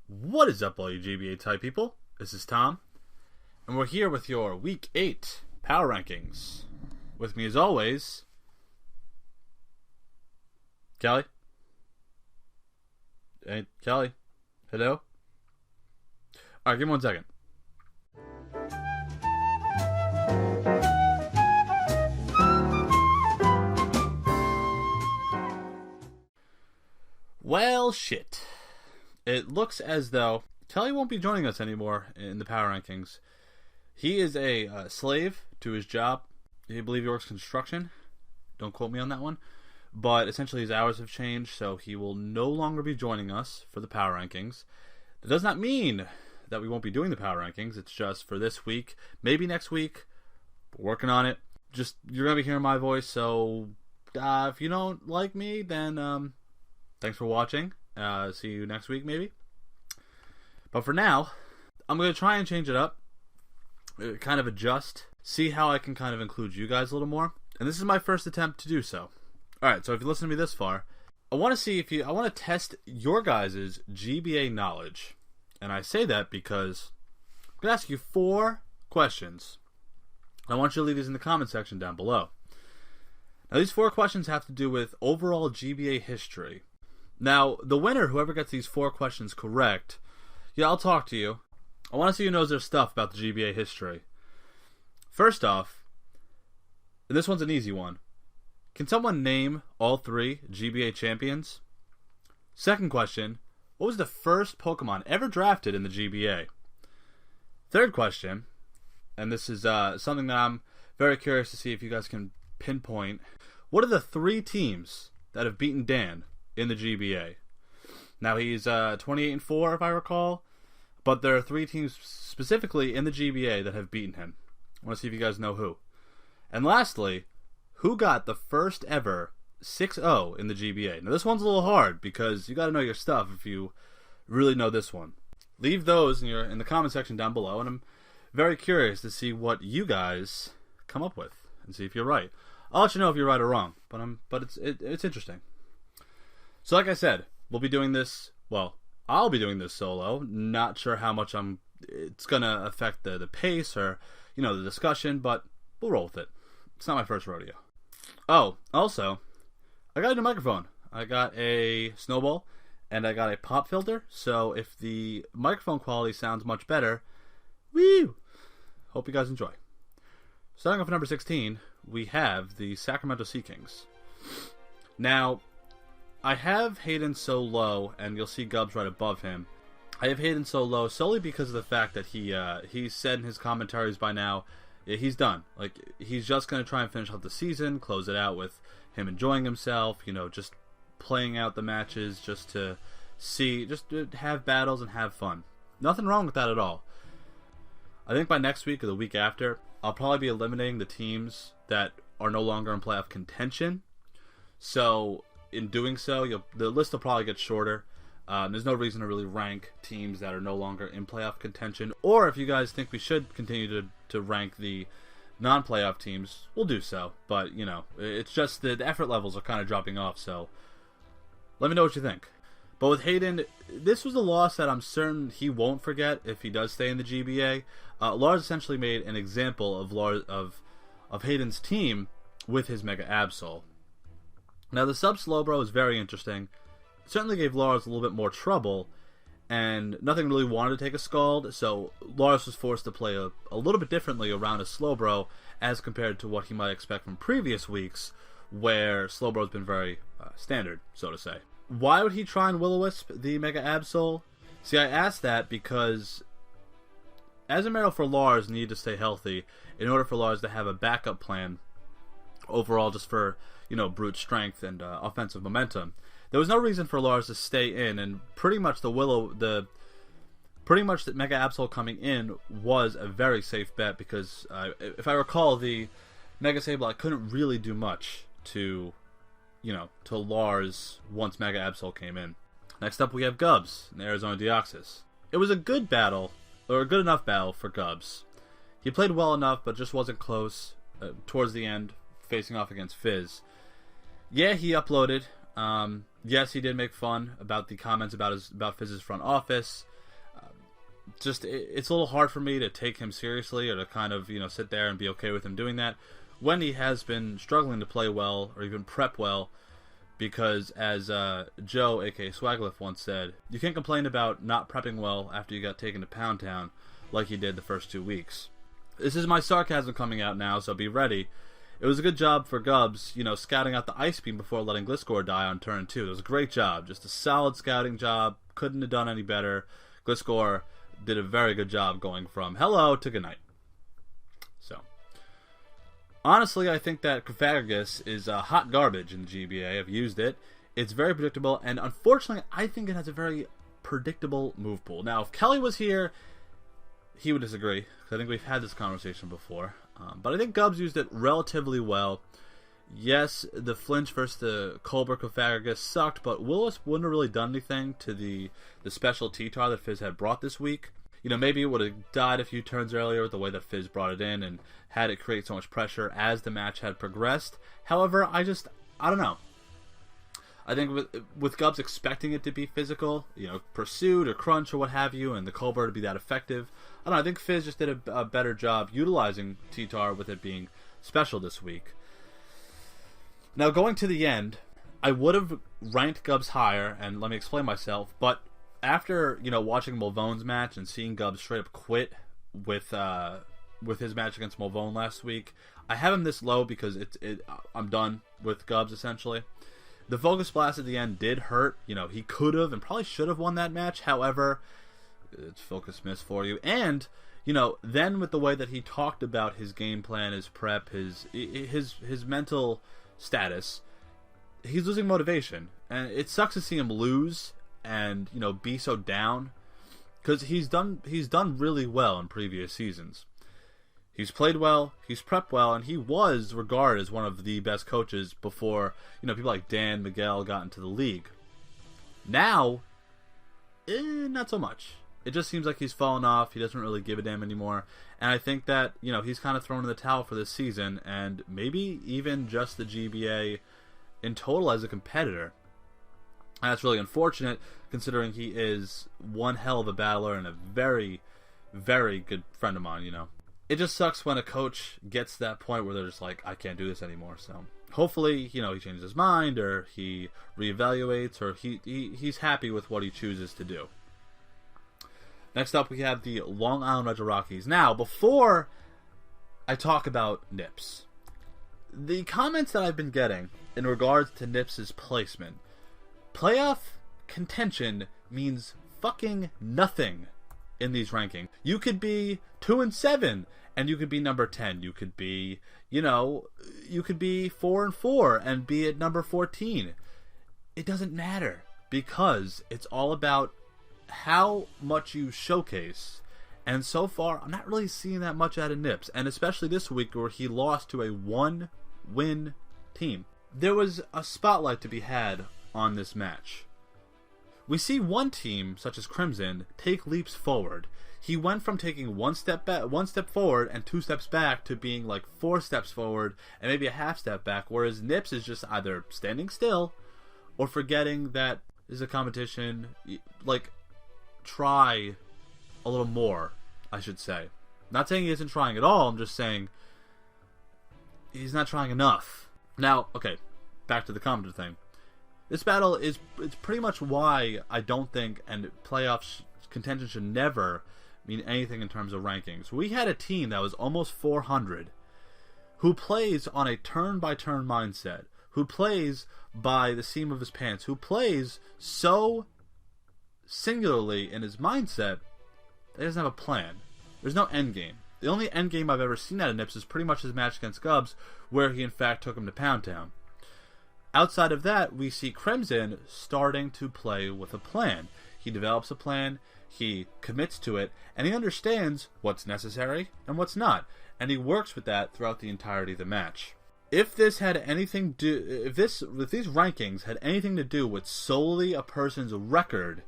What is up, all you GBA type people? This is Tom, and we're here with your Week 8 Power Rankings. With me, as always, Kelly. Hey, Kelly. Hello? Alright, give me 1 second. Well, shit. It looks as though Kelly won't be joining us anymore in the Power Rankings. He is a slave to his job. I believe he works construction. Don't quote me on that one. But essentially his hours have changed, so he will no longer be joining us for the Power Rankings. That does not mean that we won't be doing the Power Rankings. It's just for this week, maybe next week. We're working on it. Just, you're going to be hearing my voice, so if you don't like me, then thanks for watching. See you next week, maybe. But for now, I'm going to try and change it up. Kind of adjust. See how I can kind of include you guys a little more. And this is my first attempt to do so. Alright, so if you listen to me this far, I want to test your guys' GBA knowledge. And I say that because I'm going to ask you 4 questions. I want you to leave these in the comment section down below. Now, these 4 questions have to do with overall GBA history. Now, the winner, whoever gets these 4 questions correct, yeah, I'll talk to you. I want to see who knows their stuff about the GBA history. First off, and this one's an easy one. Can someone name all 3 GBA Champions? Second question, what was the first Pokemon ever drafted in the GBA? Third question, and this is something that I'm very curious to see if you guys can pinpoint. What are the 3 teams that have beaten Dan in the GBA? Now, he's 28-4 if I recall, but there are 3 teams specifically in the GBA that have beaten him. I want to see if you guys know who. And lastly, who got the first ever 6-0 in the GBA? Now, this one's a little hard because you got to know your stuff if you really know this one. Leave those in the comment section down below, and I'm very curious to see what you guys come up with and see if you're right. I'll let you know if you're right or wrong, but it's interesting. So like I said, we'll be doing this, well, I'll be doing this solo. Not sure how much it's going to affect the pace or, the discussion, but we'll roll with it. It's not my first rodeo. Oh, also, I got a new microphone. I got a Snowball, and I got a pop filter, so if the microphone quality sounds much better, woo! Hope you guys enjoy. Starting off at number 16, we have the Sacramento Sea Kings. Now, I have Hayden so low, and you'll see Gubbs right above him. I have Hayden so low solely because of the fact that he said in his commentaries by now, yeah, he's done. Like, he's just going to try and finish out the season, close it out with him enjoying himself, just playing out the matches, just to have battles and have fun. Nothing wrong with that at all. I think by next week or the week after, I'll probably be eliminating the teams that are no longer in playoff contention. So, in doing so, the list will probably get shorter. There's no reason to really rank teams that are no longer in playoff contention. Or if you guys think we should continue to rank the non-playoff teams, we'll do so. But, it's just the effort levels are kind of dropping off, so let me know what you think. But with Hayden, this was a loss that I'm certain he won't forget if he does stay in the GBA. Lars essentially made an example of Hayden's team with his Mega Absol. Now, the sub Slowbro is very interesting. It certainly gave Lars a little bit more trouble, and nothing really wanted to take a Scald, so Lars was forced to play a little bit differently around a Slowbro as compared to what he might expect from previous weeks, where Slowbro's been very standard, so to say. Why would he try and Will-O-Wisp the Mega Absol? See, I asked that because Azumarill for Lars needed to stay healthy in order for Lars to have a backup plan overall, just for brute strength and offensive momentum. There was no reason for Lars to stay in, and pretty much the Mega Absol coming in was a very safe bet because if I recall, the Mega Sableye couldn't really do much to Lars once Mega Absol came in. Next up, we have Gubbs in Arizona Deoxys. It was a good battle, or a good enough battle for Gubbs. He played well enough, but just wasn't close towards the end, facing off against Fizz. Yeah, he uploaded. Yes, he did make fun about the comments about Fizz's front office. it's a little hard for me to take him seriously or to kind of, sit there and be okay with him doing that when he has been struggling to play well or even prep well, because as Joe, aka Swagliff, once said, you can't complain about not prepping well after you got taken to Pound Town like he did the first 2 weeks. This is my sarcasm coming out now, so be ready. It was a good job for Gubbs, scouting out the Ice Beam before letting Gliscor die on turn 2. It was a great job, just a solid scouting job, couldn't have done any better. Gliscor did a very good job going from hello to goodnight. So, honestly, I think that Cofagrigus is hot garbage in the GBA. I've used it. It's very predictable, and unfortunately, I think it has a very predictable move pool. Now, if Kelly was here, he would disagree, because I think we've had this conversation before. But I think Gubbs used it relatively well. Yes, the flinch versus the Colbert Cofagrigus sucked, but Willis wouldn't have really done anything to the special T-Tar that Fizz had brought this week. Maybe it would have died a few turns earlier with the way that Fizz brought it in and had it create so much pressure as the match had progressed. However, I don't know. I think with Gubbs expecting it to be physical, pursuit or crunch or what have you, and the Colbert to be that effective, I don't know, I think Fizz just did a better job utilizing T-Tar with it being special this week. Now, going to the end, I would have ranked Gubbs higher, and let me explain myself, but after, watching Mulvone's match and seeing Gubbs straight up quit with his match against Mulvone last week, I have him this low because I'm done with Gubbs, essentially. The Focus Blast at the end did hurt. He could have and probably should have won that match. However, it's Focus Miss for you. And, then with the way that he talked about his game plan, his prep, his mental status, he's losing motivation. And it sucks to see him lose and, be so down, because he's done really well in previous seasons. He's played well, he's prepped well, and he was regarded as one of the best coaches before, people like Dan Miguel got into the league. Now, not so much. It just seems like he's fallen off. He doesn't really give a damn anymore. And I think that, he's kind of thrown in the towel for this season, and maybe even just the GBA in total as a competitor. And that's really unfortunate, considering he is one hell of a battler and a very, very good friend of mine, It just sucks when a coach gets to that point where they're just like, I can't do this anymore. So hopefully, he changes his mind, or he reevaluates, or he's happy with what he chooses to do. Next up, we have the Long Island Red Rockies. Now, before I talk about Nips, the comments that I've been getting in regards to Nips' placement, playoff contention means fucking nothing in these rankings. You could be 2-7 and you could be number 10. You could be, you could be 4-4 and be at number 14. It doesn't matter, because it's all about how much you showcase. And so far, I'm not really seeing that much out of Nips, and especially this week where he lost to a 1-win team. There was a spotlight to be had on this match. We see one team, such as Crimson, take leaps forward. He went from taking one step forward and 2 steps back to being like 4 steps forward and maybe a half step back, whereas Nips is just either standing still or forgetting that this is a competition. Like, try a little more, I should say. Not saying he isn't trying at all, I'm just saying he's not trying enough. Now, okay, back to the commenter thing. This battle it's pretty much why I don't think, and playoffs contention should never mean anything in terms of rankings. We had a team that was almost 400 who plays on a turn-by-turn mindset, who plays by the seam of his pants, who plays so singularly in his mindset that he doesn't have a plan. There's no end game. The only end game I've ever seen out of Nips is pretty much his match against Gubbs, where he in fact took him to Pound Town. Outside of that, we see Crimson starting to play with a plan. He develops a plan, he commits to it, and he understands what's necessary and what's not, and he works with that throughout the entirety of the match. If these rankings had anything to do with solely a person's record,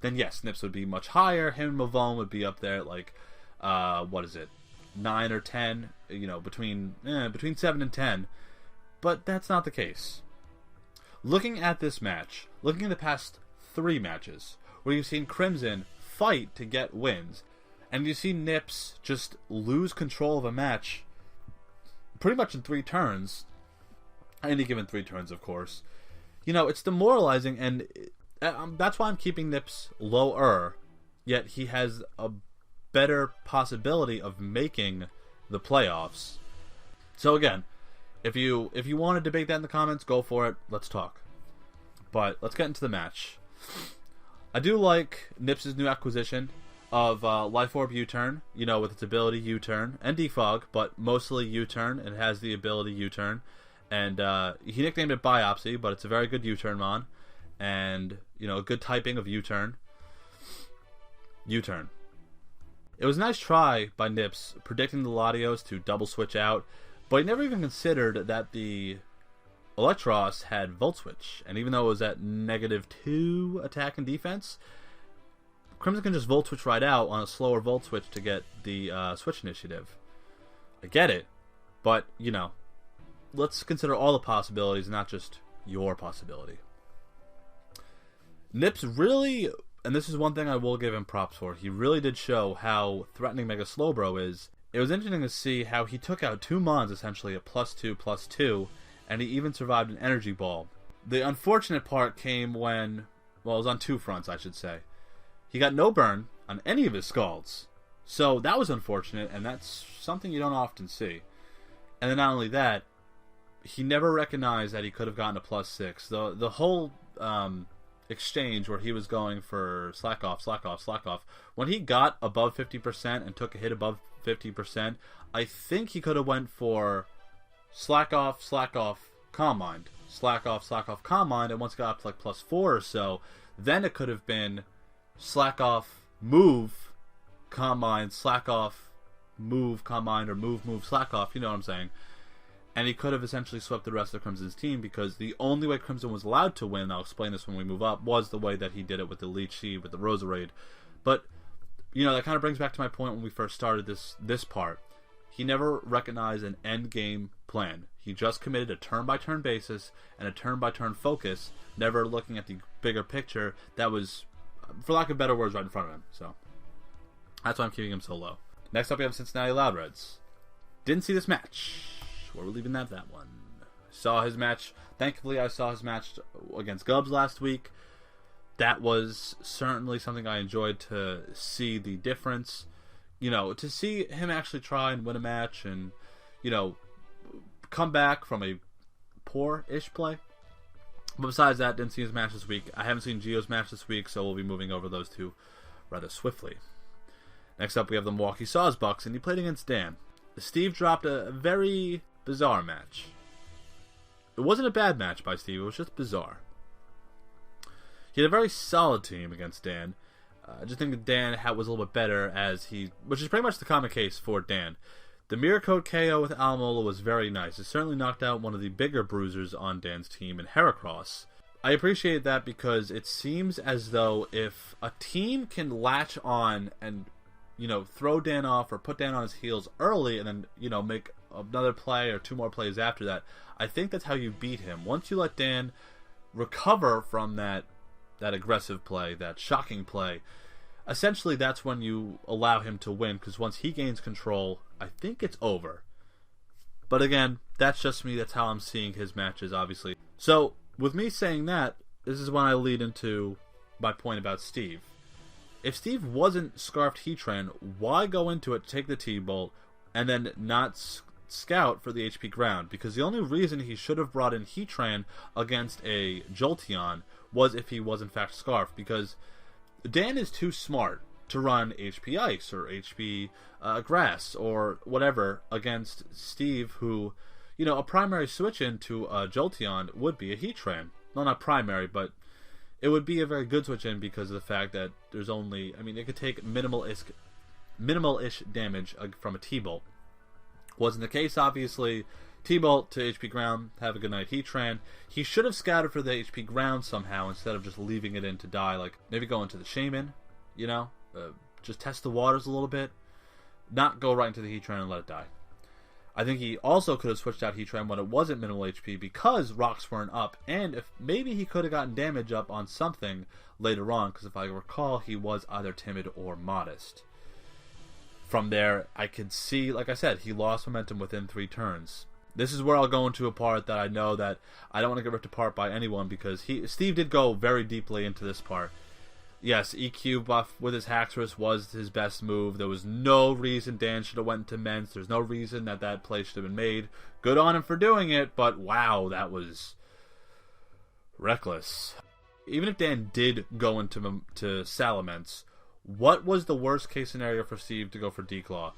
then yes, Nips would be much higher. Him and Mavone would be up there at like, 9 or 10, between 7 and 10. But that's not the case. Looking at this match, looking at the past 3 matches, where you've seen Crimson fight to get wins. And you see Nips just lose control of a match pretty much in 3 turns. Any given 3 turns, of course. You know, it's demoralizing, and that's why I'm keeping Nips lower. Yet he has a better possibility of making the playoffs. So again, if you want to debate that in the comments, go for it. Let's talk. But let's get into the match. I do like Nips' new acquisition of Life Orb U-Turn, you know, with its ability U-Turn and Defog, but mostly U-Turn. It has the ability U-Turn. And he nicknamed it Biopsy, but it's a very good U-Turn mon. And, you know, a good typing of U-Turn. U-Turn. It was a nice try by Nips predicting the Latios to double switch out, but he never even considered that the Electros had Volt Switch. And even though it was at -2 attack and defense, Crimson can just Volt Switch right out on a slower Volt Switch to get the Switch initiative. I get it, but, you know, let's consider all the possibilities, not just your possibility. Nips really, and this is one thing I will give him props for, he really did show how threatening Mega Slowbro is. It was interesting to see how he took out 2 Mons essentially at +2/+2, and he even survived an Energy Ball. The unfortunate part came when, well, it was on 2 fronts, I should say. He got no burn on any of his Scalds. So that was unfortunate, and that's something you don't often see. And then not only that, he never recognized that he could have gotten a +6. The whole exchange where he was going for slack off, when he got above 50% and took a hit above 50%, I think he could have went for slack off, calm mind. Slack off, calm mind, and once it got up to like +4 or so, then it could have been slack off, move, calm mind, slack off, move, calm mind, or move, slack off, you know what I'm saying. And he could have essentially swept the rest of Crimson's team, because the only way Crimson was allowed to win, I'll explain this when we move up, was the way that he did it with the Leech Seed, with the Roserade. But, you know, that kind of brings back to my point when we first started this part. He never recognized an end game plan. He just committed a turn-by-turn basis and a turn-by-turn focus, never looking at the bigger picture that was, for lack of better words, right in front of him. So that's why I'm keeping him so low. Next up, we have Cincinnati Loud Reds. Didn't see this match. We're leaving that one. Saw his match. Thankfully, I saw his match against Gubs last week. That was certainly something I enjoyed, to see the difference. You know, to see him actually try and win a match and, you know, come back from a poor-ish play. But besides that, didn't see his match this week. I haven't seen Gio's match this week, so we'll be moving over those two rather swiftly. Next up, we have the Milwaukee Sawsbucks, and he played against Dan. Steve dropped a very bizarre match. It wasn't a bad match by Steve, it was just bizarre. He had a very solid team against Dan. I just think that Dan was a little bit better, which is pretty much the common case for Dan. The Mirror Code KO with Alamola was very nice. It certainly knocked out one of the bigger bruisers on Dan's team in Heracross. I appreciate that, because it seems as though if a team can latch on and, you know, throw Dan off or put Dan on his heels early and then, you know, make another play or 2 more plays after that, I think that's how you beat him. Once you let Dan recover from that aggressive play, that shocking play, essentially that's when you allow him to win, because once he gains control, I think it's over. But again, that's just me. That's how I'm seeing his matches, obviously. So, with me saying that, this is when I lead into my point about Steve. If Steve wasn't Scarfed Heatran, why go into it, take the T-Bolt, and then not scout for the HP ground? Because the only reason he should have brought in Heatran against a Jolteon was if he was in fact Scarfed, because Dan is too smart to run HP Ice or HP Grass or whatever against Steve, who, you know, a primary switch into a Jolteon would be a Heatran. Well, not primary, but it would be a very good switch in, because of the fact that there's only, I mean, it could take minimal-ish damage from a T-Bolt. Wasn't the case, obviously. T-Bolt to HP ground, have a good night, Heatran. He should have scouted for the HP ground somehow, instead of just leaving it in to die. Like, maybe go into the Shaman, you know? Just test the waters a little bit. Not go right into the Heatran and let it die. I think he also could have switched out Heatran when it wasn't minimal HP because rocks weren't up, and if maybe he could have gotten damage up on something later on, because if I recall, he was either timid or modest. From there, I could see, like I said, he lost momentum within 3 turns. This is where I'll go into a part that I know that I don't want to get ripped apart by anyone, because Steve did go very deeply into this part. Yes, EQ buff with his Haxorus was his best move. There was no reason Dan should have went to Mence. There's no reason that play should have been made. Good on him for doing it, but wow, that was reckless. Even if Dan did go into Salamence, what was the worst case scenario for Steve to go for Declaw?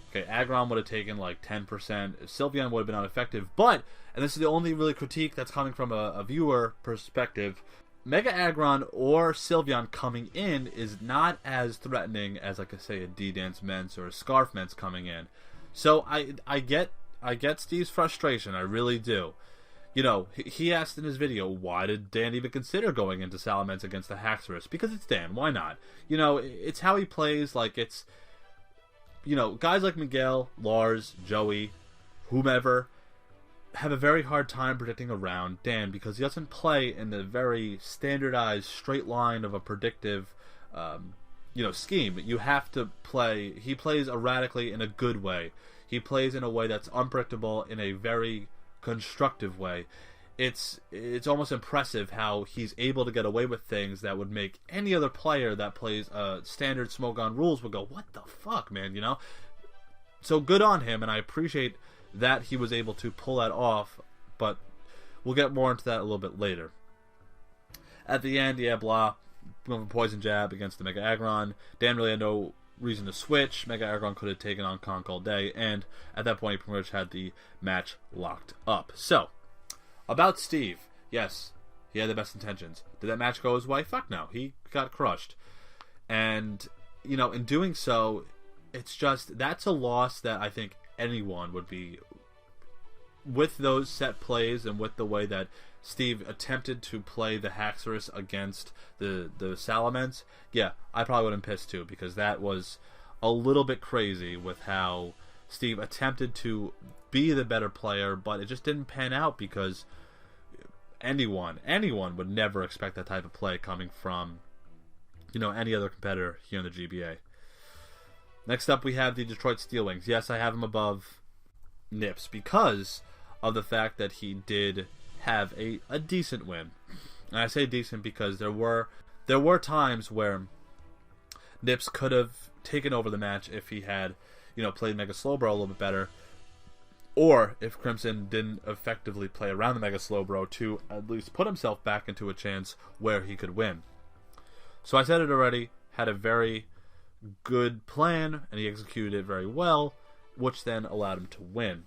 Okay, Aggron would have taken like 10%. Sylveon would have been ineffective, but, and this is the only really critique that's coming from a viewer perspective, Mega Aggron or Sylveon coming in is not as threatening as, like I say, a D-Dance Mence or a Scarf Mence coming in. So I get Steve's frustration, I really do. You know, he asked in his video, why did Dan even consider going into Salamence against the Haxorus? Because it's Dan, why not? You know, it's how he plays, like it's, you know, guys like Miguel, Lars, Joey, whomever, have a very hard time predicting around Dan because he doesn't play in the very standardized straight line of a predictive scheme. You have to play, he plays erratically in a good way. He plays in a way that's unpredictable in a very constructive way. It's almost impressive how he's able to get away with things that would make any other player that plays standard Smogon rules would go, what the fuck, man, you know? So good on him, and I appreciate that he was able to pull that off, but we'll get more into that a little bit later. At the end, yeah, blah, Poison Jab against the Mega Aggron. Dan really had no reason to switch. Mega Aggron could have taken on Conk all day, and at that point, he pretty much had the match locked up. So, about Steve, yes, he had the best intentions. Did that match go his way? Fuck no. He got crushed. And, you know, in doing so, it's just, that's a loss that I think anyone would be, with those set plays and with the way that Steve attempted to play the Haxorus against the Salamence, yeah, I probably would have been pissed too, because that was a little bit crazy with how Steve attempted to be the better player, but it just didn't pan out because anyone would never expect that type of play coming from, you know, any other competitor here in the GBA. Next up, we have the Detroit Steel Wings. Yes, I have him above Nips because of the fact that he did have a decent win. And I say decent because there were times where Nips could have taken over the match if he had, you know, played Mega Slowbro a little bit better, or if Crimson didn't effectively play around the Mega Slowbro to at least put himself back into a chance where he could win. So I said it already, had a very good plan, and he executed it very well, which then allowed him to win.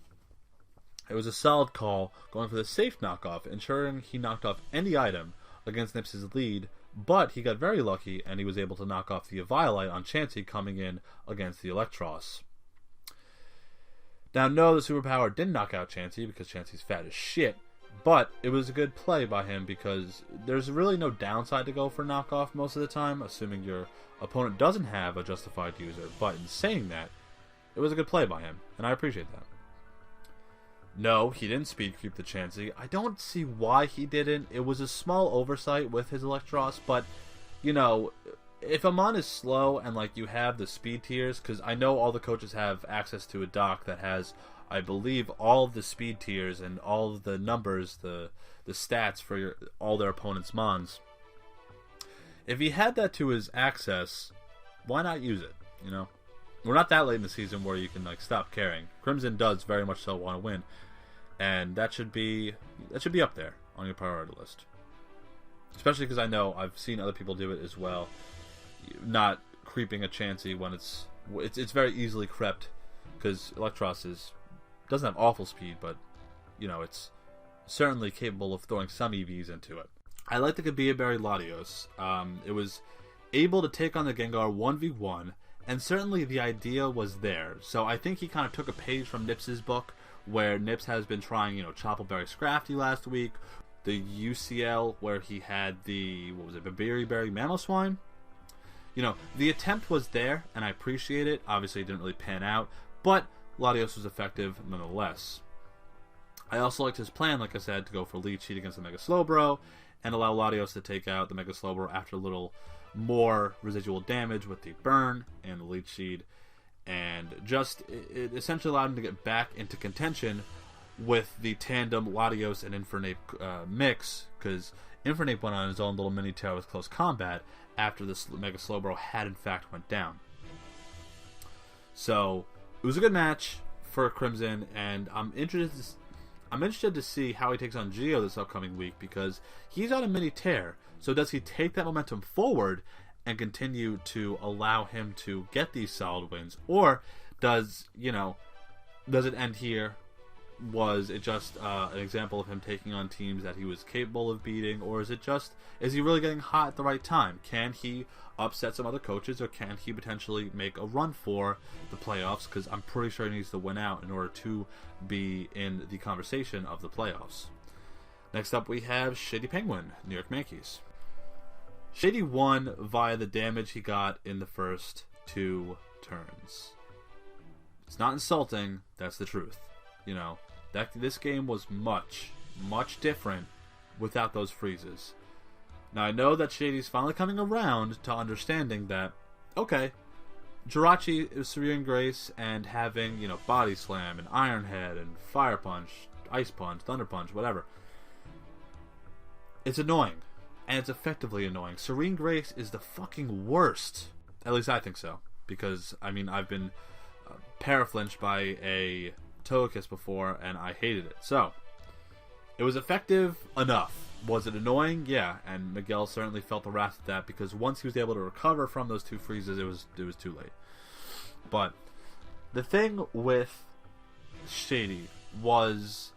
It was a solid call, going for the safe knockoff, ensuring he knocked off any item against Nips' lead, but he got very lucky, and he was able to knock off the Eviolite on Chansey coming in against the Electros. Now, no, the superpower didn't knock out Chansey, because Chansey's fat as shit, but it was a good play by him, because there's really no downside to go for knockoff most of the time, assuming your opponent doesn't have a justified user, but in saying that, it was a good play by him, and I appreciate that. No, he didn't speed creep the Chansey. I don't see why he didn't. It was a small oversight with his Electros, but, you know, if a mon is slow and, like, you have the speed tiers, because I know all the coaches have access to a doc that has, I believe, all of the speed tiers and all of the numbers, the stats for all their opponents' mons. If he had that to his access, why not use it, you know? We're not that late in the season where you can, like, stop caring. Crimson does very much so want to win, and that should be up there on your priority list. Especially because I know I've seen other people do it as well, not creeping a Chansey when it's very easily crept, because Electros doesn't have awful speed, but, you know, it's certainly capable of throwing some EVs into it. I like the GBA Berry Latios. It was able to take on the Gengar 1v1, and certainly the idea was there. So I think he kind of took a page from Nips' book, where Nips has been trying, you know, Choppleberry Scrafty last week, the UCL where he had the, Babiri Berry Mamoswine. You know, the attempt was there, and I appreciate it. Obviously, it didn't really pan out, but Latios was effective nonetheless. I also liked his plan, like I said, to go for lead sheet against the Mega Slowbro and allow Latios to take out the Mega Slowbro after a little more residual damage with the burn and the lead sheet, and just it essentially allowed him to get back into contention with the tandem Latios and Infernape mix, because Infernape went on his own little mini tear with close combat after this Mega Slowbro had in fact went down. So it was a good match for Crimson, and I'm interested to see how he takes on Geo this upcoming week, because he's on a mini tear. So does he take that momentum forward and continue to allow him to get these solid wins, or does it end here? Was it just an example of him taking on teams that he was capable of beating, or is he really getting hot at the right time? Can he upset some other coaches, or can he potentially make a run for the playoffs? Because I'm pretty sure he needs to win out in order to be in the conversation of the playoffs. Next up, we have Shady Penguin, New York Yankees. Shady won via the damage he got in the first 2 turns. It's not insulting, that's the truth. This game was much, much different without those freezes. Now, I know that Shady's finally coming around to understanding that, okay, Jirachi is Serene Grace and having, Body Slam and Iron Head and Fire Punch, Ice Punch, Thunder Punch, whatever. It's annoying. And it's effectively annoying. Serene Grace is the fucking worst. At least I think so. Because, I've been paraflinched by a Togekiss before, and I hated it. So, it was effective enough. Was it annoying? Yeah, and Miguel certainly felt the wrath of that, because once he was able to recover from those 2 freezes, it was too late. But the thing with Shady was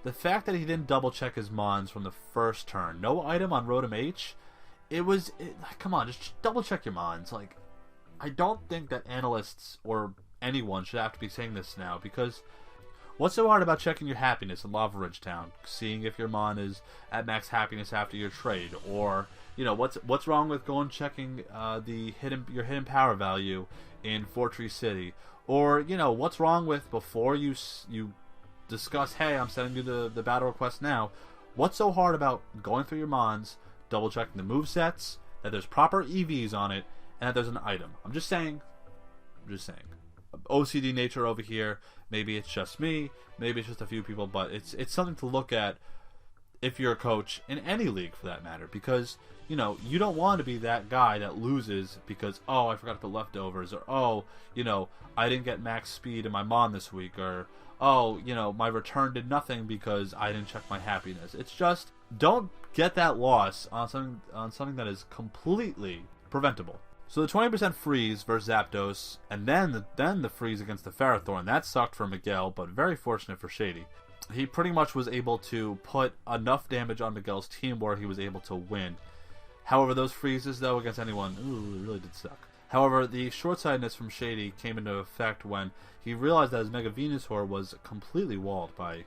the fact that he didn't double check his mons from the first turn. No item on Rotom H. Come on, just double check your mons. I don't think that analysts or anyone should have to be saying this now, because what's so hard about checking your happiness in Lava Ridge Town? Seeing if your mon is at max happiness after your trade, or what's wrong with going checking your hidden power value in Fortree City, or what's wrong with before you discuss, hey, I'm sending you the battle request now. What's so hard about going through your mons, double checking the movesets, that there's proper EVs on it, and that there's an item? I'm just saying. OCD nature over here. Maybe it's just me, maybe it's just a few people, but it's something to look at if you're a coach in any league for that matter, because you don't want to be that guy that loses because, oh, I forgot to put leftovers, or oh, I didn't get max speed in my mon this week, or oh, my return did nothing because I didn't check my happiness. It's just, don't get that loss on something that is completely preventable. So the 20% freeze versus Zapdos, and then the freeze against the Ferrothorn, that sucked for Miguel, but very fortunate for Shady. He pretty much was able to put enough damage on Miguel's team where he was able to win. However, those freezes, though, against anyone, it really did suck. However, the short-sightedness from Shady came into effect when he realized that his Mega Venusaur was completely walled by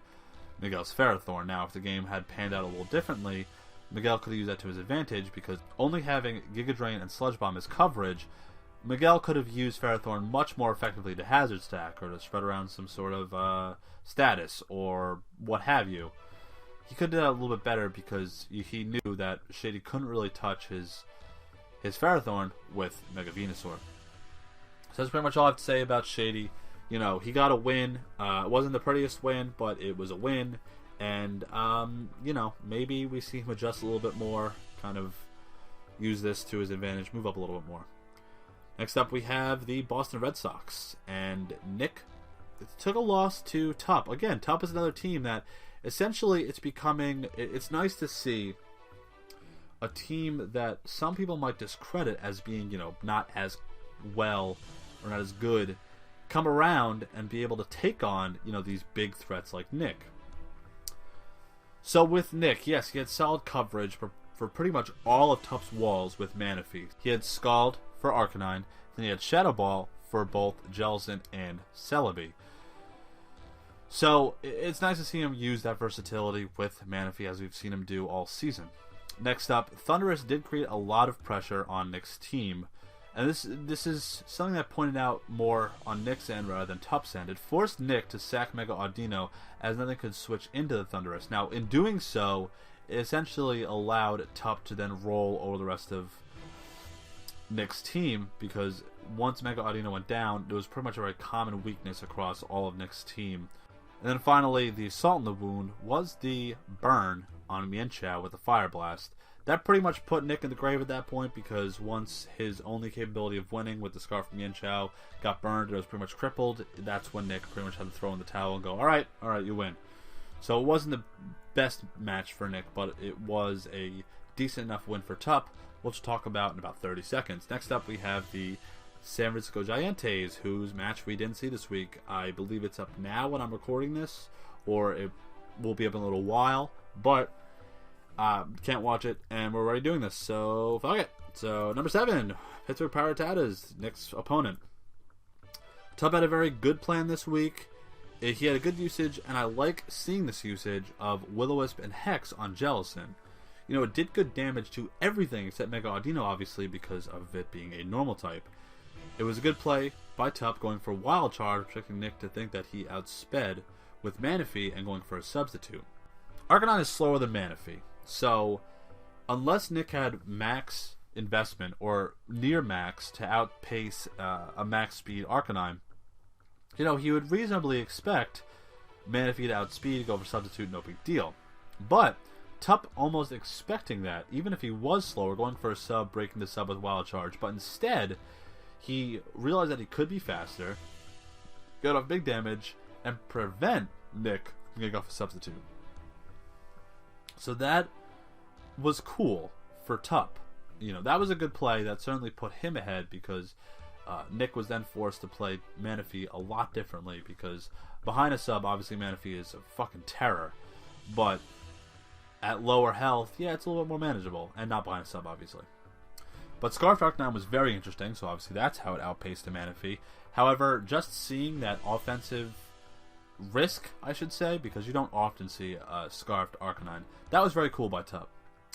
Miguel's Ferrothorn. Now, if the game had panned out a little differently, Miguel could have used that to his advantage, because only having Giga Drain and Sludge Bomb as coverage, Miguel could have used Ferrothorn much more effectively to hazard stack, or to spread around some sort of status, or what have you. He could have done that a little bit better, because he knew that Shady couldn't really touch his Ferrothorn with Mega Venusaur. So that's pretty much all I have to say about Shady. He got a win. It wasn't the prettiest win, but it was a win. And, maybe we see him adjust a little bit more, kind of use this to his advantage, move up a little bit more. Next up, we have the Boston Red Sox, and Nick took a loss to Tup. Again, Tup is another team that, essentially, it's nice to see a team that some people might discredit as being, not as well or not as good, come around and be able to take on, these big threats like Nick. So with Nick, yes, he had solid coverage for pretty much all of Tup's walls with Manaphy. He had Scald for Arcanine, then he had Shadow Ball for both Jelzin and Celebi. So it's nice to see him use that versatility with Manaphy, as we've seen him do all season. Next up, Thundurus did create a lot of pressure on Nick's team, And this is something that pointed out more on Nick's end rather than Tup's end. It forced Nick to sack Mega Audino as nothing could switch into the Thunderous. Now, in doing so, it essentially allowed Tup to then roll over the rest of Nick's team, because once Mega Audino went down, there was pretty much a very common weakness across all of Nick's team. And then finally, the Assault in the Wound was the burn on Mienshao with the Fire Blast. That pretty much put Nick in the grave at that point, because once his only capability of winning with the Scarf from Mienshao got burned, it was pretty much crippled. That's when Nick pretty much had to throw in the towel and go, alright, you win. So it wasn't the best match for Nick, but it was a decent enough win for Tup, which we'll talk about in about 30 seconds. Next up, we have the San Francisco Giants, whose match we didn't see this week. I believe it's up now when I'm recording this, or it will be up in a little while, but can't watch it, and we're already doing this, so fuck it. So, number 7, Pittsburgh Piratas, Nick's opponent. Tup had a very good plan this week. He had a good usage, and I like seeing this usage of Will-O-Wisp and Hex on Jellison. You know, it did good damage to everything except Mega Audino, obviously, because of it being a normal type. It was a good play by Tup going for Wild Charge, tricking Nick to think that he outsped with Manaphy and going for a substitute. Arcanine is slower than Manaphy, so unless Nick had max investment or near max to outpace a max speed Arcanine, you know, he would reasonably expect Manaphy to outspeed, go for substitute, no big deal. But Tup almost expecting that, even if he was slower, going for a sub, breaking the sub with Wild Charge, but instead he realized that he could be faster, get off big damage, and prevent Nick from getting off a substitute. So that was cool for Tup. You know, that was a good play. That certainly put him ahead, because Nick was then forced to play Manaphy a lot differently, because behind a sub, obviously Manaphy is a fucking terror, but at lower health, yeah, it's a little bit more manageable, and not behind a sub, obviously. But Scarf Arcanine was very interesting, so obviously that's how it outpaced the Manaphy. However, just seeing that offensive risk, I should say, because you don't often see a Scarfed Arcanine, that was very cool by Tup.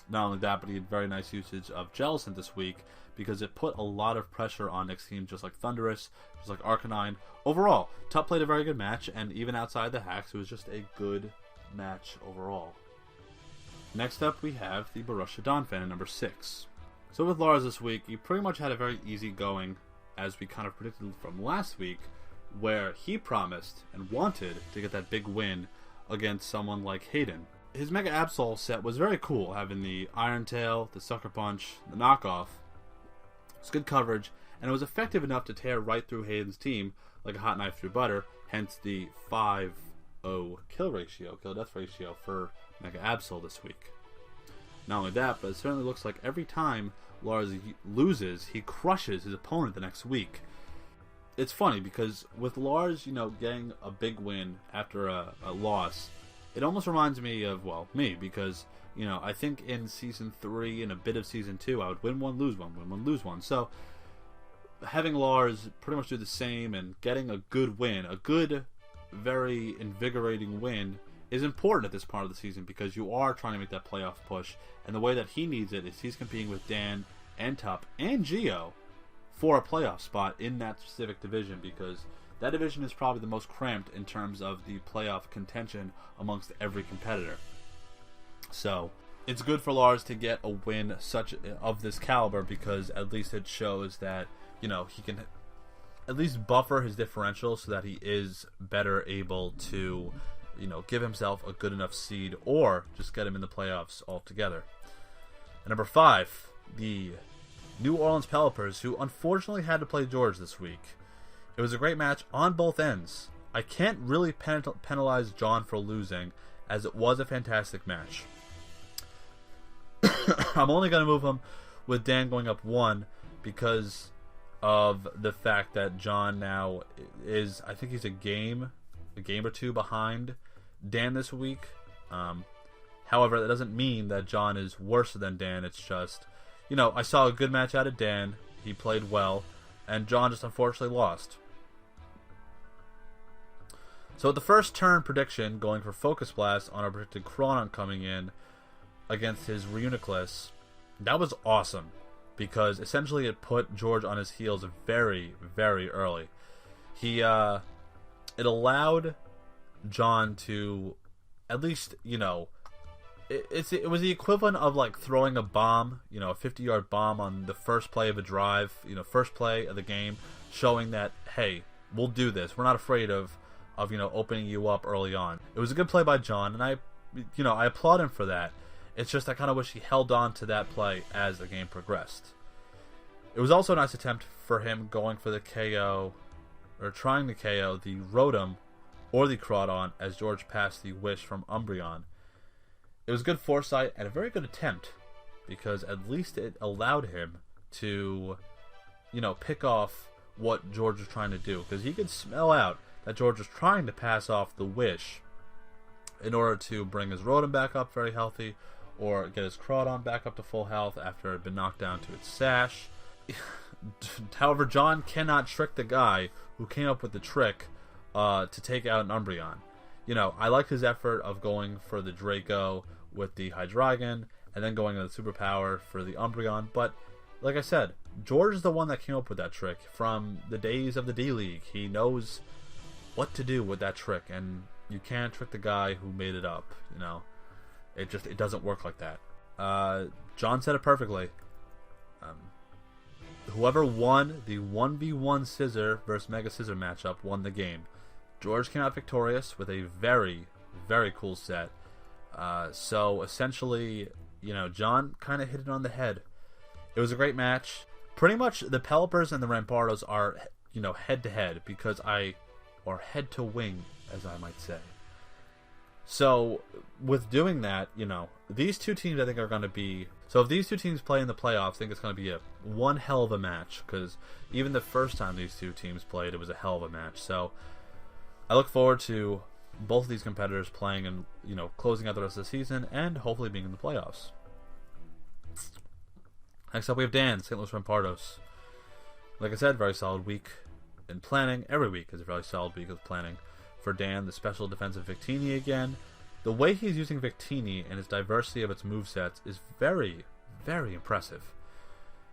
Not only that, but he had very nice usage of Jellicent this week, because it put a lot of pressure on Nick's team, just like Thundurus, just like Arcanine. Overall, Tup played a very good match, and even outside the hacks, it was just a good match overall. Next up, we have the Borussia Donphan at number 6. So with Lars this week, he pretty much had a very easy going, as we kind of predicted from last week, where he promised and wanted to get that big win against someone like Hayden. His Mega Absol set was very cool, having the Iron Tail, the Sucker Punch, the Knockoff. It's good coverage, and it was effective enough to tear right through Hayden's team like a hot knife through butter, hence the 5-0 kill death ratio for Mega Absol this week. Not only that, but it certainly looks like every time Lars loses, he crushes his opponent the next week. It's funny, because with Lars, you know, getting a big win after a loss, it almost reminds me of, well, me, because, you know, I think in Season 3 and a bit of Season 2, I would win one, lose one, win one, lose one. So, having Lars pretty much do the same and getting a good win, a good, very invigorating win, is important at this part of the season, because you are trying to make that playoff push, and the way that he needs it is he's competing with Dan and Tup and Geo for a playoff spot in that specific division, because that division is probably the most cramped in terms of the playoff contention amongst every competitor. So it's good for Lars to get a win such of this caliber, because at least it shows that, you know, he can at least buffer his differential so that he is better able to, you know, give himself a good enough seed or just get him in the playoffs altogether. And number 5, the New Orleans Pelipers, who unfortunately had to play George this week. It was a great match on both ends. I can't really penalize John for losing, as it was a fantastic match. I'm only going to move him with Dan going up 1 because of the fact that John now is, I think he's a game or 2 behind Dan this week. However, that doesn't mean that John is worse than Dan. It's just, you know, I saw a good match out of Dan. He played well, and John just unfortunately lost. So the first turn prediction, going for Focus Blast on our predicted Chronon coming in against his Reuniclus, that was awesome. because essentially it put George on his heels very, very early. It allowed John to, at least, it was the equivalent of like throwing a bomb, a 50-yard bomb on the first play of a drive, first play of the game, showing that, hey, we'll do this. We're not afraid of opening you up early on. It was a good play by John, and I applaud him for that. It's just I kind of wish he held on to that play as the game progressed. It was also a nice attempt for him going for the KO, or trying to KO the Rotom or the Crawdon as George passed the Wish from Umbreon. It was good foresight and a very good attempt, because at least it allowed him to, pick off what George was trying to do, because he could smell out that George was trying to pass off the Wish in order to bring his Rotom back up very healthy, or get his Crawdon back up to full health after it had been knocked down to its sash. However, John cannot trick the guy who came up with the trick to take out an Umbreon. I liked his effort of going for the Draco with the Hydreigon, and then going to the Superpower for the Umbreon, but like I said, George is the one that came up with that trick. From the days of the D-League, he knows what to do with that trick, and you can't trick the guy who made it up. It doesn't work like that. John said it perfectly. Whoever won the 1v1 Scissor versus Mega Scissor matchup won the game. George came out victorious with a very, very cool set. So essentially, John kind of hit it on the head. It was a great match. Pretty much the Pelipers and the Rampardos are, head to head, or head to wing, as I might say. So with doing that, these two teams I think are going to be. So if these two teams play in the playoffs, I think it's going to be one hell of a match, because even the first time these two teams played, it was a hell of a match. So I look forward to both of these competitors playing and closing out the rest of the season, and hopefully being in the playoffs. Next up, we have Dan, St. Louis Rampardos. Like I said, very solid week in planning. Every week is a very solid week of planning for Dan. The special defensive Victini again. The way he's using Victini and his diversity of its movesets is very, very impressive.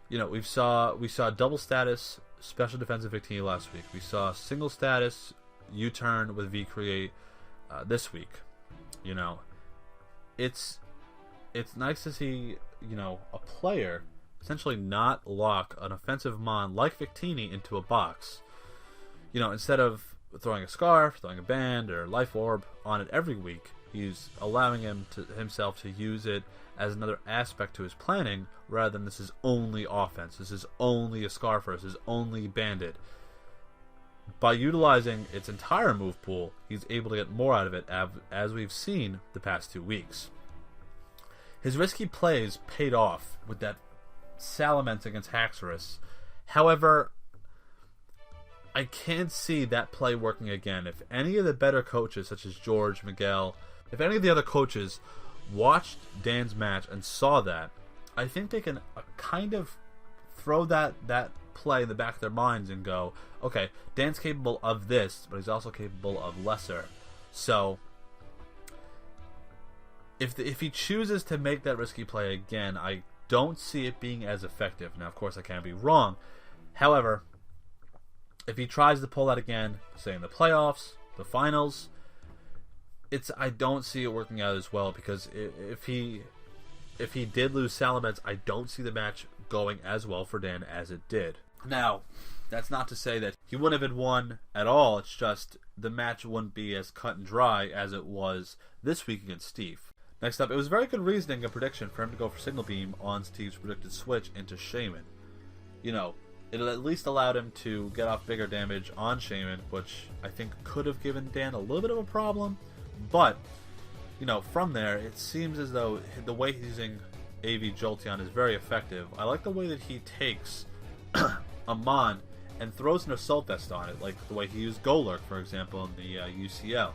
We saw double status special defensive Victini last week. We saw single status U-turn with V-Create this week. It's nice to see a player essentially not lock an offensive mon like Victini into a box. Instead of throwing a Scarf, throwing a Band, or Life Orb on it every week, he's allowing himself to use it as another aspect to his planning, rather than this is only offense, this is only a Scarfer, this is only Bandit. By utilizing its entire move pool, he's able to get more out of it, as we've seen the past 2 weeks. His risky plays paid off with that Salamence against Haxorus. However, I can't see that play working again. If any of the better coaches, such as George, Miguel, if any of the other coaches watched Dan's match and saw that, I think they can kind of throw that play in the back of their minds and go, okay, Dan's capable of this, but he's also capable of lesser. So if he chooses to make that risky play again, I don't see it being as effective. Now, of course, I can't be wrong. However, if he tries to pull that again, say in the playoffs, the finals, I don't see it working out as well, because if he did lose Salamence, I don't see the match going as well for Dan as it did. Now, that's not to say that he wouldn't have won at all. It's just the match wouldn't be as cut and dry as it was this week against Steve. Next up, it was very good reasoning and prediction for him to go for Signal Beam on Steve's predicted switch into Shaman. It at least allowed him to get off bigger damage on Shaman, which I think could have given Dan a little bit of a problem. But, from there, it seems as though the way he's using AV Jolteon is very effective. I like the way that he takes a Mon and throws an Assault Vest on it, like the way he used Golurk, for example, in the UCL.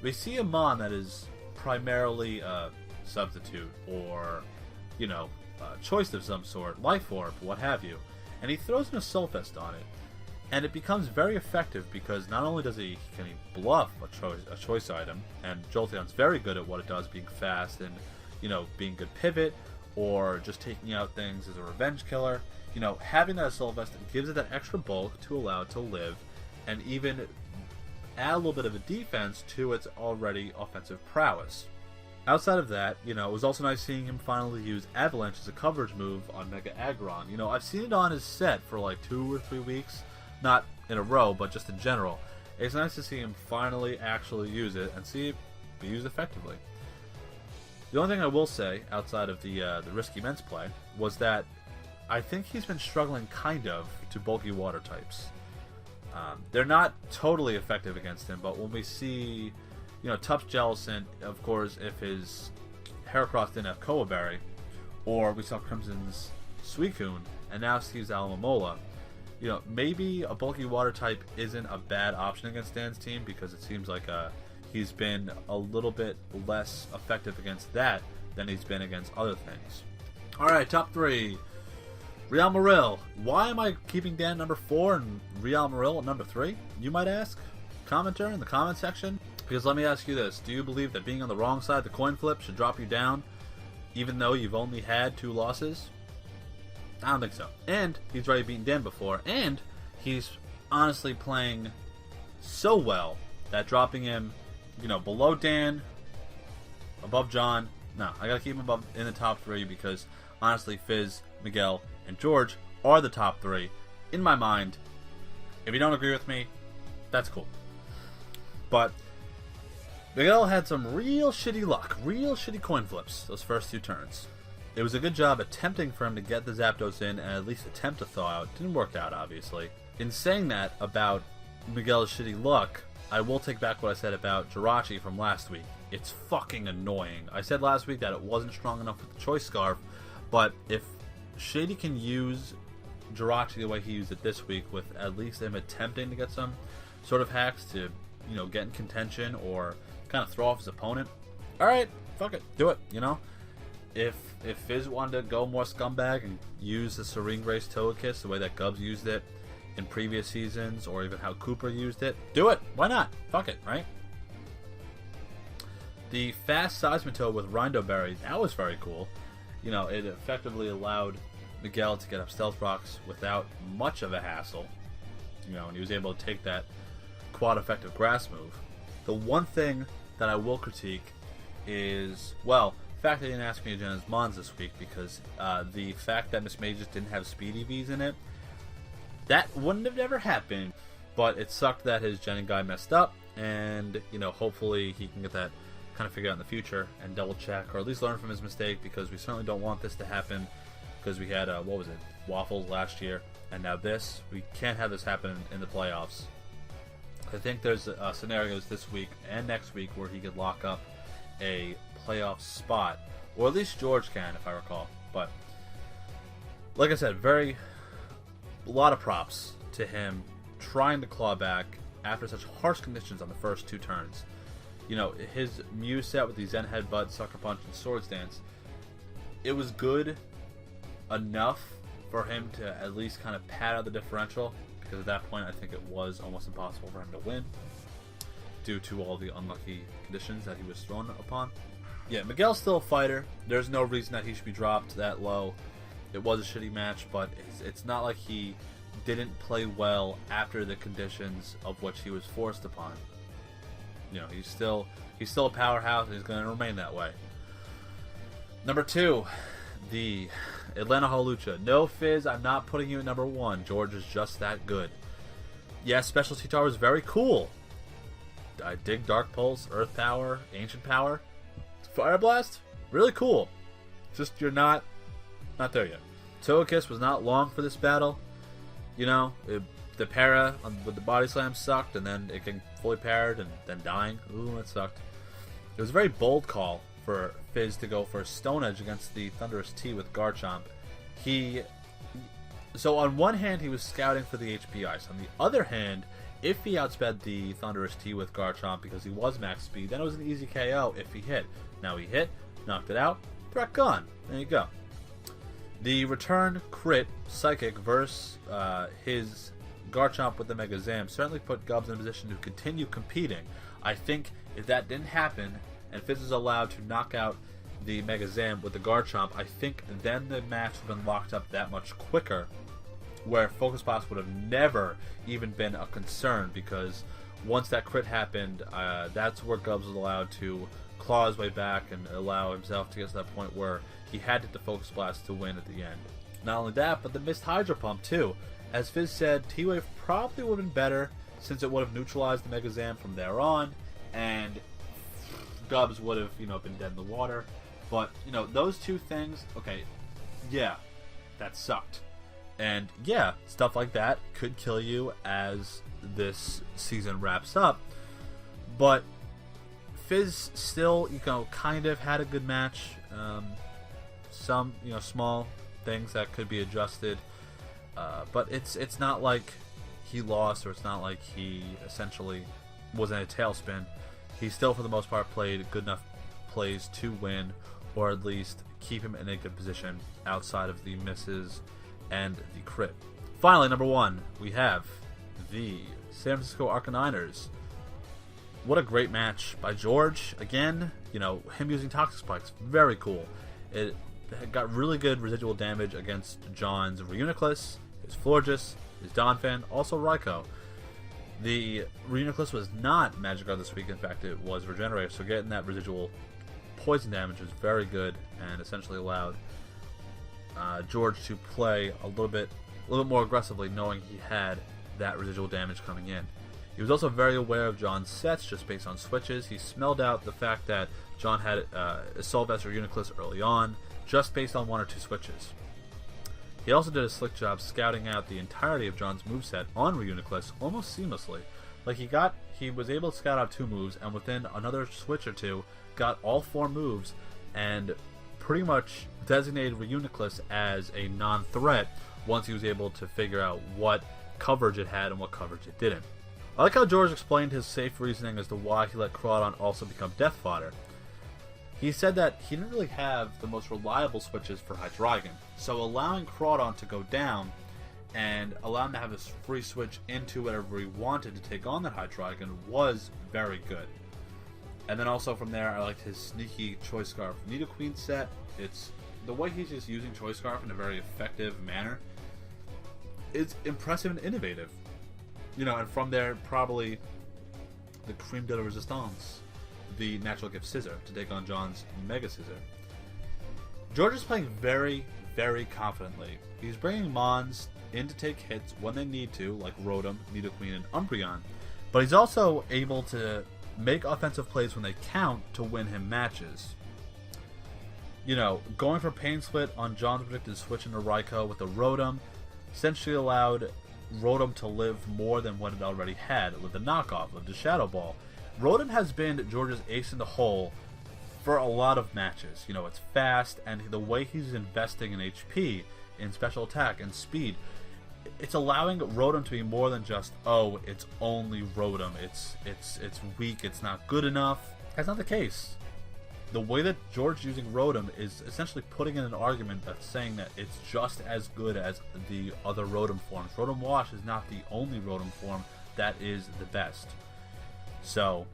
We see a Mon that is primarily a substitute, or, a choice of some sort, Life Orb, what have you, and he throws an Assault Vest on it, and it becomes very effective, because not only can he bluff a choice item, and Jolteon's very good at what it does, being fast and being good pivot, or just taking out things as a revenge killer. You know, having that assault vest gives it that extra bulk to allow it to live, and even add a little bit of a defense to its already offensive prowess. Outside of that, you know, it was also nice seeing him finally use Avalanche as a coverage move on Mega Aggron. You know, I've seen it on his set for like 2 or 3 weeks, not in a row, but just in general. It's nice to see him finally actually use it and see it be used effectively. The only thing I will say, outside of the risky Mence play, was that I think he's been struggling kind of to bulky water types. They're not totally effective against him, but when we see, you know, Tup's Jellicent, of course, if his Heracross didn't have Koa Berry, or we saw Crimson's Suicune, and now Steve's Alomomola, you know, maybe a bulky water type isn't a bad option against Dan's team, because it seems like he's been a little bit less effective against that than he's been against other things. Alright, top 3. Real Marill. Why am I keeping Dan number 4 and Real Marill at number 3, you might ask? Commenter in the comment section? Because let me ask you this. Do you believe that being on the wrong side of the coin flip should drop you down, even though you've only had 2 losses? I don't think so. And he's already beaten Dan before, and he's honestly playing so well that dropping him, you know, below Dan, above John, no, I gotta keep him above in the top 3, because honestly, Fizz, Miguel, and George are the top 3 in my mind. If you don't agree with me, that's cool. But Miguel had some real shitty luck, real shitty coin flips those first 2 turns. It was a good job attempting for him to get the Zapdos in and at least attempt to thaw out. Didn't work out, obviously. In saying that about Miguel's shitty luck, I will take back what I said about Jirachi from last week. It's fucking annoying. I said last week that it wasn't strong enough with the Choice Scarf, but if Shady can use Jirachi the way he used it this week, with at least him attempting to get some sort of hacks to, you know, get in contention or kind of throw off his opponent, alright, fuck it, do it, you know? If Fizz wanted to go more scumbag and use the Serene Grace Togekiss the way that Gubbs used it in previous seasons, or even how Cooper used it, do it, why not? Fuck it, right? The fast Seismitoad with Rindo Berry, that was very cool. You know, it effectively allowed Miguel to get up Stealth Rocks without much of a hassle. You know, and he was able to take that quad effective grass move. The one thing that I will critique is, well, the fact that he didn't ask me to gen his Mons this week, because the fact that Miss Mages didn't have Speed EVs in it, that wouldn't have never happened. But it sucked that his Genin guy messed up, and, you know, hopefully he can get that kind of figure out in the future and double check, or at least learn from his mistake, because we certainly don't want this to happen, because we had what was it, Waffles last year, and now this. We can't have this happen in the playoffs. I think there's scenarios this week and next week where he could lock up a playoff spot, or at least George can, if I recall. But like I said, a lot of props to him trying to claw back after such harsh conditions on the first 2 turns. You know, his Mew set with the Zen Headbutt, Sucker Punch, and Swords Dance, it was good enough for him to at least kind of pad out the differential, because at that point I think it was almost impossible for him to win due to all the unlucky conditions that he was thrown upon. Yeah, Miguel's still a fighter. There's no reason that he should be dropped that low. It was a shitty match, but it's not like he didn't play well after the conditions of which he was forced upon. You know, he's still a powerhouse, and he's going to remain that way. Number 2, the Atlanta Hawlucha. No, Fizz, I'm not putting you at number 1. George is just that good. Yes, Specialty Tower is very cool. I dig Dark Pulse, Earth Power, Ancient Power. Fire Blast, really cool. Just you're not there yet. Togekiss was not long for this battle. You know, the para with the body slam sucked, and then it getting fully parried and then dying. Ooh, that sucked. It was a very bold call for Fizz to go for Stone Edge against the Thunderous T with Garchomp. So on one hand, he was scouting for the HP Ice. On the other hand, if he outsped the Thunderous T with Garchomp because he was max speed, then it was an easy KO if he hit. Now he hit, knocked it out, threat gone. There you go. The return crit Psychic versus his Garchomp with the Mega Zam certainly put Gubbs in a position to continue competing. I think if that didn't happen, and Fizz is allowed to knock out the Mega Zam with the guard chomp, I think then the match would have been locked up that much quicker, where Focus Blast would have never even been a concern, because once that crit happened, that's where Gubbs was allowed to claw his way back and allow himself to get to that point where he had to hit the Focus Blast to win at the end. Not only that, but the missed Hydro Pump too. As Fizz said, T-Wave probably would have been better since it would have neutralized the Mega Zam from there on, and Gubbs would have, been dead in the water. But, those two things, okay, yeah, that sucked. And yeah, stuff like that could kill you as this season wraps up. But Fizz still, kind of had a good match. Some, small things that could be adjusted. But it's not like he lost, or it's not like he essentially was in a tailspin. He still, for the most part, played good enough plays to win, or at least keep him in a good position outside of the misses and the crit. Finally, number 1, we have the San Francisco Arcaniners. What a great match by George. Again, him using Toxic Spikes, very cool. It got really good residual damage against John's Reuniclus, his Florges, his Donphan, also Raikou. The Reuniclus was not Magic Guard this week. In fact, it was Regenerator, so getting that residual poison damage was very good and essentially allowed George to play a little bit more aggressively, knowing he had that residual damage coming in. He was also very aware of John's sets just based on switches. He smelled out the fact that John had Assault Vest or Uniclus early on, just based on 1 or 2 switches. He also did a slick job scouting out the entirety of John's moveset on Reuniclus almost seamlessly. Like he was able to scout out 2 moves, and within another switch or 2, got all 4 moves, and pretty much designated Reuniclus as a non-threat once he was able to figure out what coverage it had and what coverage it didn't. I like how George explained his safe reasoning as to why he let Crawdon also become Death Fodder. He said that he didn't really have the most reliable switches for Hydreigon, so allowing Crawdon to go down and allow him to have this free switch into whatever he wanted to take on that Hydreigon was very good. And then also from there, I liked his sneaky Choice Scarf Nidoqueen set. It's the way he's just using Choice Scarf in a very effective manner. It's impressive and innovative. And from there, probably the Creme de la Resistance, the Natural Gift Scissor, to take on John's Mega Scissor. George is playing very, very confidently. He's bringing Mons in to take hits when they need to, like Rotom, Nidoqueen, and Umbreon. But he's also able to make offensive plays when they count to win him matches. Going for Pain Split on John's predicted switch into Raikou with the Rotom essentially allowed Rotom to live more than what it already had with the knockoff of the Shadow Ball. Rotom has been George's ace in the hole for a lot of matches. It's fast, and the way he's investing in HP, in special attack, and speed, it's allowing Rotom to be more than just, oh, it's only Rotom. It's weak, it's not good enough. That's not the case. The way that George is using Rotom is essentially putting in an argument that's saying that it's just as good as the other Rotom forms. Rotom Wash is not the only Rotom form that is the best. So,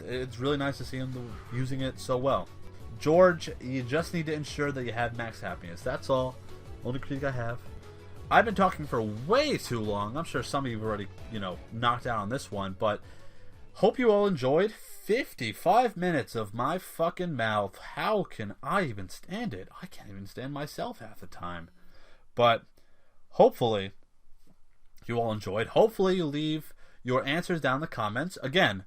it's really nice to see him using it so well. George, you just need to ensure that you have max happiness. That's all. Only critique I have. I've been talking for way too long. I'm sure some of you have already, knocked out on this one, but hope you all enjoyed. 55 minutes of my fucking mouth. How can I even stand it? I can't even stand myself half the time. But hopefully you all enjoyed. Hopefully you leave your answers down in the comments. Again,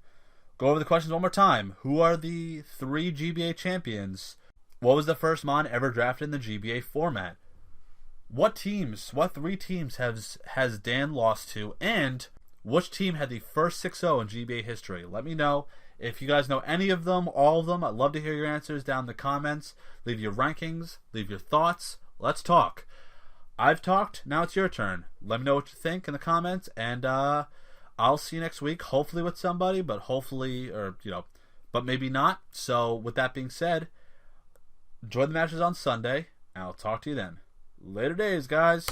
go over the questions one more time. Who are the 3 GBA champions? What was the first Mon ever drafted in the GBA format? What 3 teams has Dan lost to? And which team had the first 6-0 in GBA history? Let me know. If you guys know any of them, all of them, I'd love to hear your answers down in the comments. Leave your rankings. Leave your thoughts. Let's talk. I've talked. Now it's your turn. Let me know what you think in the comments. And I'll see you next week. Hopefully with somebody. But but maybe not. So with that being said, enjoy the matches on Sunday. And I'll talk to you then. Later days, guys.